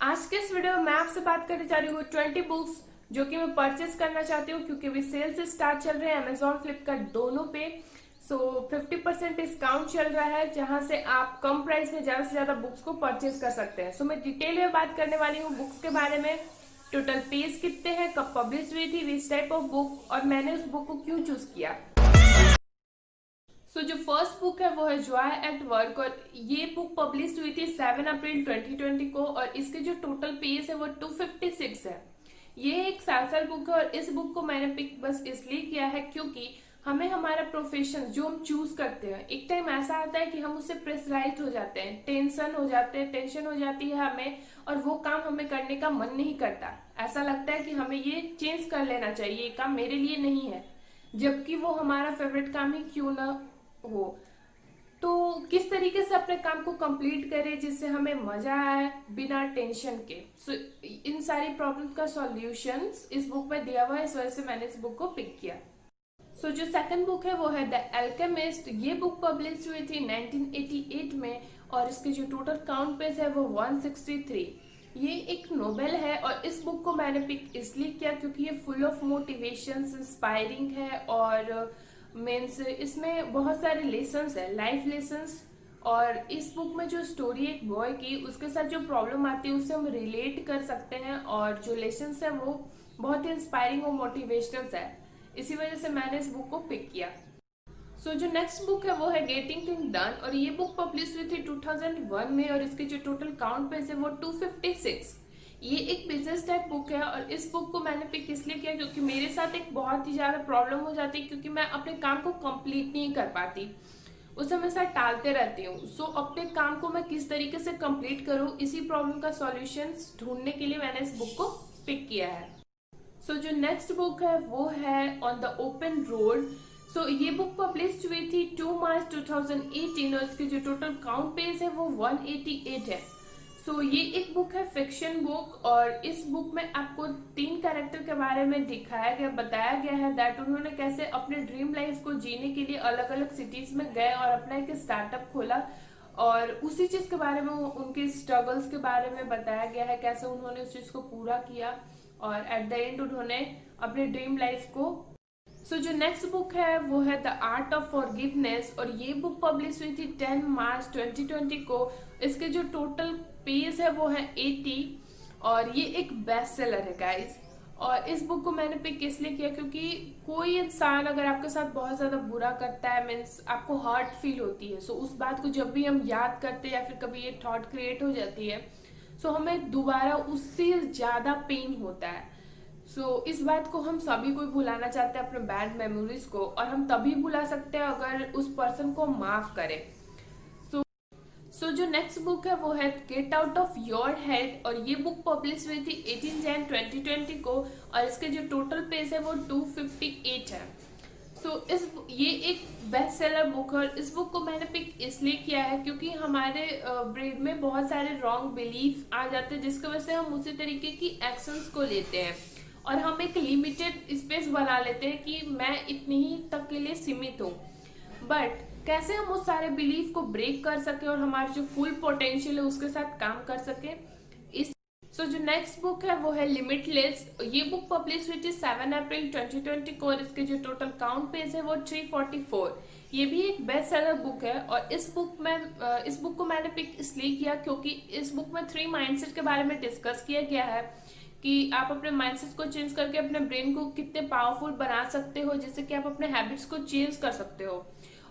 आज के इस वीडियो में मैं आपसे बात करने जा रही हूँ 20 बुक्स जो कि मैं परचेस करना चाहती हूँ क्योंकि अभी सेल से स्टार्ट चल रहे हैं अमेजोन फ्लिपकार्ट दोनों पे। 50% डिस्काउंट चल रहा है जहां से आप कम प्राइस में ज्यादा से ज्यादा बुक्स को परचेस कर सकते हैं। मैं डिटेल में बात करने वाली हूँ बुक्स के बारे में। टोटल पेज कितने हैं, कब पब्लिश हुई थी, विच टाइप ऑफ बुक, और मैंने उस बुक को क्यों चूज किया। जो फर्स्ट बुक है वो है जॉय एट वर्क, और ये बुक पब्लिश हुई थी 7 अप्रैल 2020 को, और इसके जो टोटल पेज है वो 256 है। ये एक सेल्फ हेल्प बुक है और इस बुक को मैंने पिक बस इसलिए किया है क्योंकि हमें हमारा प्रोफेशन जो हम चूज करते हैं, एक टाइम ऐसा आता है कि हम उससे प्रेशराइज हो जाते हैं, टेंशन हो जाती है हमें, और वो काम हमें करने का मन नहीं करता। ऐसा लगता है कि हमें ये चेंज कर लेना चाहिए, ये काम मेरे लिए नहीं है, जबकि वो हमारा फेवरेट काम ही क्यों ना हो। तो किस तरीके से अपने काम को कंप्लीट करें जिससे हमें मजा आए बिना टेंशन के। इन सारी प्रॉब्लम का सॉल्यूशंस इस बुक में दिया हुआ है, इस वजह से मैंने इस बुक को पिक किया। जो सेकंड बुक है वो है द अल्केमिस्ट। ये बुक पब्लिश हुई थी 1988 में और इसके जो टोटल काउंट पेज है वो 163। ये एक नोवेल है और इस बुक को मैंने पिक इसलिए किया क्योंकि ये फुल ऑफ मोटिवेशन, इंस्पायरिंग है, और मीन्स इसमें बहुत सारे लेसन्स है, लाइफ लेसन्स। और इस बुक में जो स्टोरी एक बॉय की, उसके साथ जो प्रॉब्लम आती है उससे हम रिलेट कर सकते हैं, और जो लेसन्स है वो बहुत ही इंस्पायरिंग और मोटिवेशनल है। इसी वजह से मैंने इस बुक को पिक किया। जो नेक्स्ट बुक है वो है गेटिंग थिंग डन, और ये बुक पब्लिश हुई थी 2001 में, और इसके जो टोटल काउंट पेज है वो 256। ये एक बिजनेस टाइप बुक है और इस बुक को मैंने पिक इसलिए किया क्योंकि मेरे साथ एक बहुत ही ज्यादा प्रॉब्लम हो जाती है, क्योंकि मैं अपने काम को कंप्लीट नहीं कर पाती, उस हमेशा टालते रहती हूँ। अपने काम को मैं किस तरीके से कंप्लीट करूँ, इसी प्रॉब्लम का सॉल्यूशन ढूंढने के लिए मैंने इस बुक को पिक किया है। जो नेक्स्ट बुक है वो है ऑन द ओपन रोड। ये बुक पब्लिश हुई थी 2 मार्च 2018 और इसके जो टोटल काउंट पेज है वो 188 है। ये एक बुक है फिक्शन बुक, और इस बुक में आपको 3 कैरेक्टर के बारे में बताया गया है दैट उन्होंने कैसे अपने ड्रीम लाइफ को जीने के लिए अलग अलग सिटीज में गए और अपना एक स्टार्टअप खोला, और उसी चीज के बारे में उनके स्ट्रगल्स के बारे में बताया गया है, कैसे उन्होंने उस चीज को पूरा किया और एट द एंड उन्होंने अपने ड्रीम लाइफ को। जो नेक्स्ट बुक है वो है द आर्ट ऑफ फॉरगिवनेस, और ये बुक पब्लिश हुई थी 10 मार्च 2020 को। इसके जो टोटल पेज है वो है 80, और ये एक बेस्ट सेलर है गाइस। और इस बुक को मैंने पिक इसलिए किया क्योंकि कोई इंसान अगर आपके साथ बहुत ज्यादा बुरा करता है, मीन्स आपको हर्ट फील होती है, उस बात को जब भी हम याद करते हैं या फिर कभी ये थॉट क्रिएट हो जाती है, हमें दोबारा उससे ज्यादा पेन होता है। इस बात को हम सभी को भुलाना चाहते हैं, अपने बैड मेमोरीज को, और हम तभी भुला सकते हैं अगर उस पर्सन को माफ करें। जो नेक्स्ट बुक है वो है get out of your head, और ये बुक पब्लिश हुई थी 18 जैन 2020 को, और इसके जो टोटल पेज है वो 258 है। ये एक बेस्ट सेलर बुक है, और इस बुक को मैंने पिक इसलिए किया है क्योंकि हमारे ब्रेन में बहुत सारे रॉन्ग बिलीफ आ जाते हैं जिसकी वजह से हम उसी तरीके की एक्शंस को लेते हैं, और हम एक लिमिटेड स्पेस बना लेते हैं कि मैं इतनी ही तक के लिए सीमित हूँ। बट कैसे हम उस सारे बिलीफ को ब्रेक कर सके और हमारे जो फुल पोटेंशियल है उसके साथ काम कर सके। जो नेक्स्ट बुक है वो है लिमिटलेस। ये बुक पब्लिश हुई थी 7 अप्रैल 2020 को, और इसके जो टोटल काउंट पेज है वो 344। ये भी एक बेस्ट सेलर बुक है, और इस बुक को मैंने पिक इसलिए किया क्योंकि इस बुक में 3 माइंडसेट के बारे में डिस्कस किया गया है कि आप अपने माइंडसेट को चेंज करके अपने ब्रेन को कितने पावरफुल बना सकते हो, जिससे कि आप अपने हैबिट्स को चेंज कर सकते हो,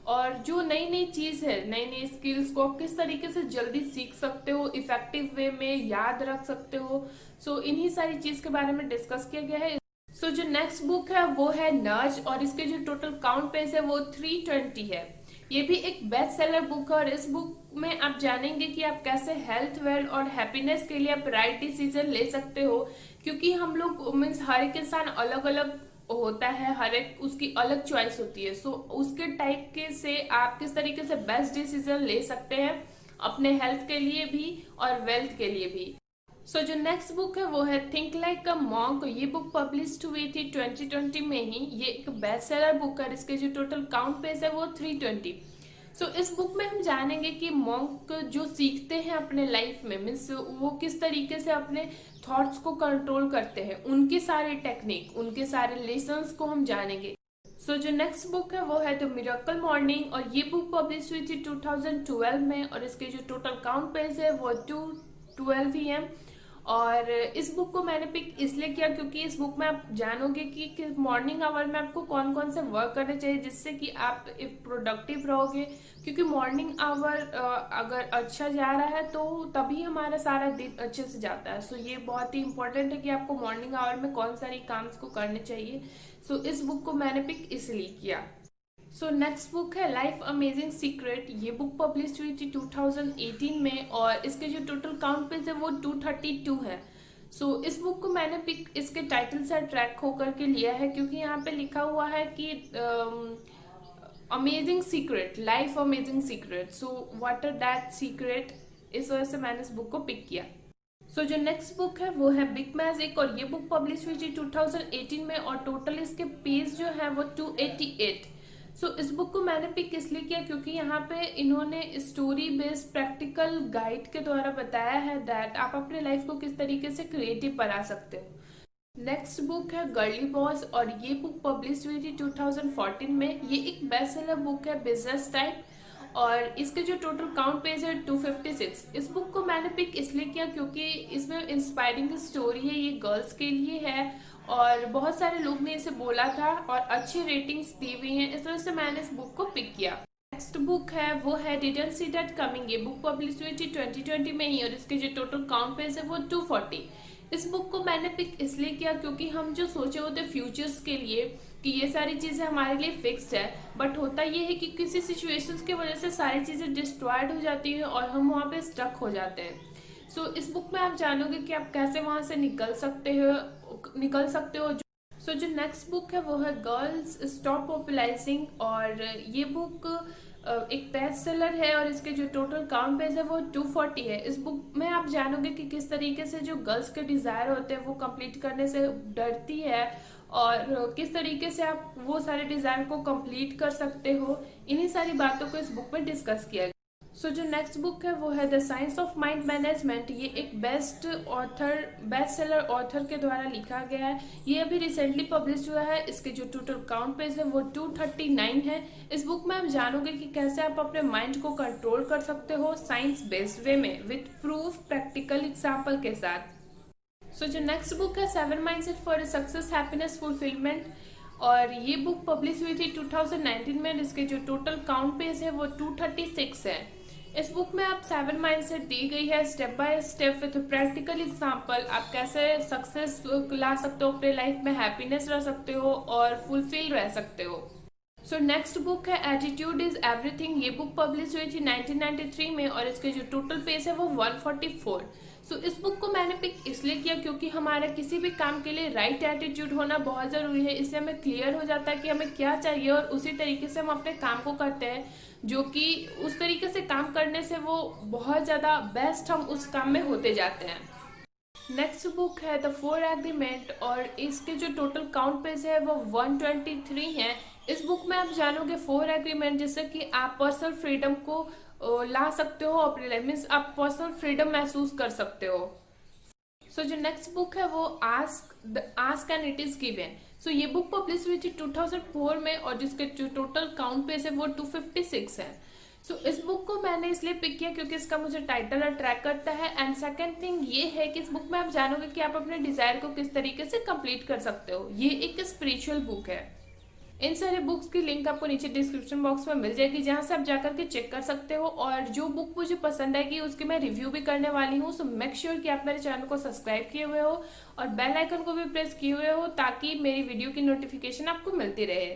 और जो नई नई चीज है, नई नई स्किल्स को आप किस तरीके से जल्दी सीख सकते हो, इफेक्टिव वे में याद रख सकते हो। इन्हीं सारी चीज के बारे में डिस्कस किया गया है। जो नेक्स्ट बुक है वो है नज, और इसके जो टोटल काउंट पेज है वो 320 है। ये भी एक बेस्ट सेलर बुक है, और इस बुक में आप जानेंगे कि आप कैसे हेल्थ, वेल्थ और हैप्पीनेस के लिए आप राइट डिसीजन ले सकते हो, क्योंकि हम लोग मीन्स हर एक इंसान अलग अलग होता है, हर एक उसकी अलग चॉइस होती है। उसके टाइप के से आप किस तरीके से बेस्ट डिसीजन ले सकते हैं अपने हेल्थ के लिए भी और वेल्थ के लिए भी। जो नेक्स्ट बुक है वो है थिंक लाइक अ मॉन्क। ये बुक पब्लिश हुई थी 2020 में ही। ये एक बेस्ट सेलर बुक है, इसके जो टोटल काउंट पेज है वो 320। इस बुक में हम जानेंगे कि मॉन्क जो सीखते हैं अपने लाइफ में, मीन्स वो किस तरीके से अपने थॉट्स को कंट्रोल करते हैं, उनकी सारी टेक्निक, उनके सारे लेसन्स को हम जानेंगे। जो नेक्स्ट बुक है वो है द मिरेकल मॉर्निंग, और ये बुक पब्लिश हुई थी 2012 में, और इसके जो टोटल काउंट पेज है वो 212 ही है। और इस बुक को मैंने पिक इसलिए किया क्योंकि इस बुक में आप जानोगे कि मॉर्निंग आवर में आपको कौन कौन से वर्क करने चाहिए जिससे कि आप प्रोडक्टिव रहोगे, क्योंकि मॉर्निंग आवर अगर अच्छा जा रहा है तो तभी हमारा सारा दिन अच्छे से जाता है। ये बहुत ही इंपॉर्टेंट है कि आपको मॉर्निंग आवर में कौन सारी काम को करने चाहिए। इस बुक को मैंने पिक इसलिए किया। नेक्स्ट बुक है लाइफ अमेजिंग सीक्रेट। ये बुक पब्लिश हुई थी 2018 में, और इसके जो टोटल काउंट पेज है वो 232 है। इस बुक को मैंने पिक इसके टाइटल से अट्रैक्ट होकर के लिया है, क्योंकि यहाँ पे लिखा हुआ है कि amazing secret, life amazing secret, what are that secret, इस वजह से मैंने इस बुक को पिक किया। जो नेक्स्ट बुक है वो है बिग मैजिक, और ये बुक पब्लिश हुई थी 2018 में, और टोटल इसके पेज जो है वो 288। इस बुक को मैंने पिक इसलिए किया क्योंकि यहाँ पे इन्होंने स्टोरी बेस्ड प्रैक्टिकल गाइड के द्वारा बताया है दैट आप अपने लाइफ को किस तरीके से क्रिएटिव बना सकते हो। नेक्स्ट बुक है गर्ली बॉस, और ये बुक पब्लिश हुई थी 2014 में। ये एक बेस्ट सेलर बुक है बिजनेस टाइप, और इसके जो टोटल काउंट पेज है 256। इस बुक को मैंने पिक इसलिए किया क्योंकि इसमें इंस्पायरिंग स्टोरी है, ये गर्ल्स के लिए है, और बहुत सारे लोग ने इसे बोला था और अच्छी रेटिंग्स दी हुई हैं, इस वजह से मैंने इस बुक को पिक किया। नेक्स्ट बुक है वो है डिडंट सी दैट कमिंग। ये बुक पब्लिश हुई थी 2020 में ही, और इसके जो टोटल काउंट पेज है वो 240। इस बुक को मैंने पिक इसलिए किया क्योंकि हम जो सोचे होते फ्यूचर्स के लिए कि ये सारी चीजें हमारे लिए फिक्स्ड है, बट होता ये है कि किसी सिचुएशंस की वजह से सारी चीजें डिस्ट्रॉयड हो जाती हैं और हम वहां पे स्टक हो जाते हैं। इस बुक में आप जानोगे कि आप कैसे वहां से निकल सकते हो। जो नेक्स्ट बुक है वो है गर्ल्स स्टॉप पॉपुलाइजिंग, और ये बुक एक बेस्ट सेलर है, और इसके जो टोटल काउंट पेज है वो 240 है। इस बुक में आप जानोगे कि किस तरीके से जो गर्ल्स के डिजायर होते हैं वो कंप्लीट करने से डरती है, और किस तरीके से आप वो सारे डिजायर को कंप्लीट कर सकते हो। इन्हीं सारी बातों को इस बुक में डिस्कस किया गया। जो नेक्स्ट बुक है वो है the science of mind management. ये एक बेस्ट सेलर ऑथर के द्वारा लिखा गया है। ये अभी रिसेंटली पब्लिश हुआ है। इसके जो टोटल काउंट पेज है वो 239 है। इस बुक में आप जानोगे कि कैसे आप अपने माइंड को कंट्रोल कर सकते हो साइंस बेस्ड वे में, विथ प्रूफ प्रैक्टिकल एग्जाम्पल के साथ। जो नेक्स्ट बुक है 7 mindset for success happiness fulfilment, और ये बुक पब्लिश हुई थी 2019 में। इसके जो टोटल काउंट पेज है वो 236 है। इस बुक में आप 7 माइंडसेट दी गई है step by step with practical example. आप कैसे सक्सेस ला सकते हो अपने लाइफ में, हैप्पीनेस रह सकते हो और फुलफिल रह सकते हो। नेक्स्ट बुक है एटीट्यूड इज एवरीथिंग। ये बुक पब्लिश हुई थी 1993 में, और इसके जो टोटल पेज है वो 144। इस बुक को मैंने पिक इसलिए किया क्योंकि हमारा किसी भी काम के लिए राइट एटीट्यूड होना बहुत जरूरी है। इससे हमें क्लियर हो जाता है कि हमें क्या चाहिए, और उसी तरीके से हम अपने काम को करते हैं, जो कि उस तरीके से काम करने से वो बहुत ज्यादा बेस्ट हम उस काम में होते जाते हैं। नेक्स्ट बुक है द 4 एग्रीमेंट, और इसके जो टोटल काउंट पेज है वो 123 है। इस बुक में आप जानोगे 4 एग्रीमेंट, जिससे कि आप पर्सनल फ्रीडम को ला सकते हो अपने लाइफ में, आप पर्सनल फ्रीडम महसूस कर सकते हो। जो नेक्स्ट बुक है वो ask and it is given. ये बुक पब्लिश हुई थी 2004 में, और जिसके जो टोटल काउंट पेज है वो 256 है। इस बुक को मैंने इसलिए पिक किया क्योंकि इसका मुझे टाइटल अट्रैक्ट करता है, एंड सेकंड थिंग ये है कि इस बुक में आप जानोगे कि आप अपने डिजायर को किस तरीके से कंप्लीट कर सकते हो। ये एक स्पिरिचुअल बुक है। इन सारे बुक्स की लिंक आपको नीचे डिस्क्रिप्शन बॉक्स में मिल जाएगी, जहां से आप जाकर के चेक कर सकते हो, और जो बुक मुझे पसंद आएगी उसकी मैं रिव्यू भी करने वाली हूँ। मेक श्योर कि आप मेरे चैनल को सब्सक्राइब किए हुए हो और बेल आइकन को भी प्रेस किए हुए हो, ताकि मेरी वीडियो की नोटिफिकेशन आपको मिलती रहे।